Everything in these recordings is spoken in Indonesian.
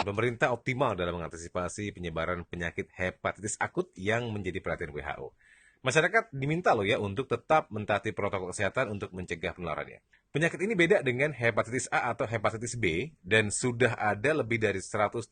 pemerintah optimal dalam mengantisipasi penyebaran penyakit hepatitis akut yang menjadi perhatian WHO. Masyarakat diminta loh ya untuk tetap mentaati protokol kesehatan untuk mencegah penularannya. Penyakit ini beda dengan hepatitis A atau hepatitis B dan sudah ada lebih dari 170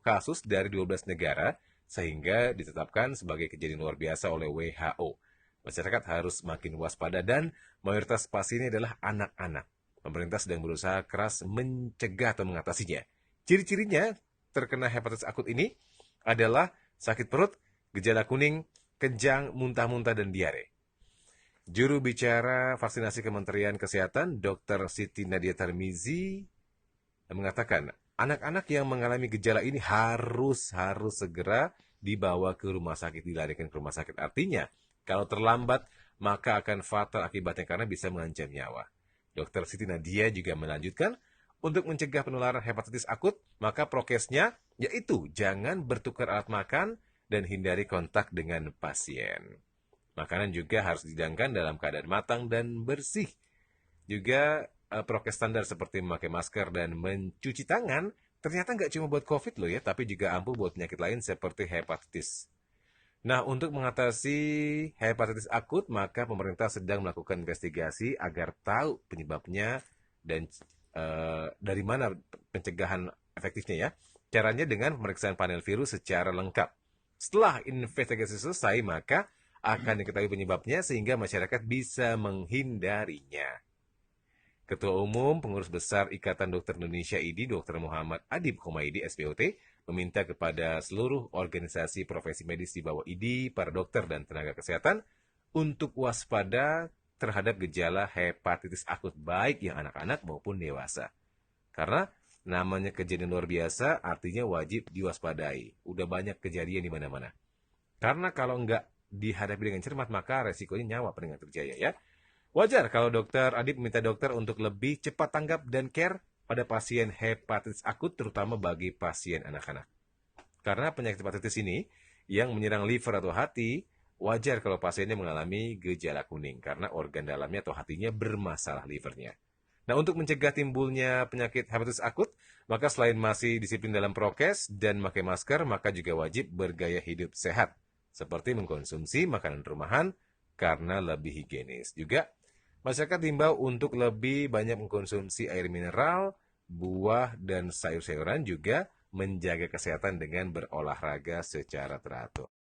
kasus dari 12 negara sehingga ditetapkan sebagai kejadian luar biasa oleh WHO. Masyarakat harus makin waspada dan mayoritas pasiennya adalah anak-anak. Pemerintah sedang berusaha keras mencegah atau mengatasinya. Ciri-cirinya terkena hepatitis akut ini adalah sakit perut, gejala kuning, kejang, muntah-muntah, dan diare. Juru bicara vaksinasi Kementerian Kesehatan, Dr. Siti Nadia Tarmizi, mengatakan, anak-anak yang mengalami gejala ini harus segera dibawa ke rumah sakit, dilarikan ke rumah sakit. Artinya, kalau terlambat, maka akan fatal akibatnya karena bisa mengancam nyawa. Dr. Siti Nadia juga melanjutkan, untuk mencegah penularan hepatitis akut, maka prokesnya yaitu jangan bertukar alat makan dan hindari kontak dengan pasien. Makanan juga harus dihidangkan dalam keadaan matang dan bersih. Juga prokes standar seperti memakai masker dan mencuci tangan ternyata nggak cuma buat COVID loh ya, tapi juga ampuh buat penyakit lain seperti hepatitis. Nah, untuk mengatasi hepatitis akut, maka pemerintah sedang melakukan investigasi agar tahu penyebabnya dan dari mana pencegahan efektifnya ya. Caranya dengan pemeriksaan panel virus secara lengkap. Setelah investigasi selesai, maka akan diketahui penyebabnya sehingga masyarakat bisa menghindarinya. Ketua Umum Pengurus Besar Ikatan Dokter Indonesia IDI, Dr. Muhammad Adib Humaydi, SPOT, meminta kepada seluruh organisasi profesi medis di bawah IDI, para dokter dan tenaga kesehatan, untuk waspada terhadap gejala hepatitis akut baik yang anak-anak maupun dewasa. Karena namanya kejadian luar biasa, artinya wajib diwaspadai. Udah banyak kejadian di mana-mana. Karena kalau nggak dihadapi dengan cermat, maka resikonya nyawa paling terjaya ya. Wajar kalau dokter Adib meminta dokter untuk lebih cepat tanggap dan care pada pasien hepatitis akut, terutama bagi pasien anak-anak. Karena penyakit hepatitis ini yang menyerang liver atau hati, wajar kalau pasiennya mengalami gejala kuning karena organ dalamnya atau hatinya bermasalah livernya. Nah, untuk mencegah timbulnya penyakit hepatitis akut, maka selain masih disiplin dalam prokes dan memakai masker, maka juga wajib bergaya hidup sehat, seperti mengkonsumsi makanan rumahan karena lebih higienis. Juga, masyarakat diimbau untuk lebih banyak mengkonsumsi air mineral, buah, dan sayur-sayuran, juga menjaga kesehatan dengan berolahraga secara teratur.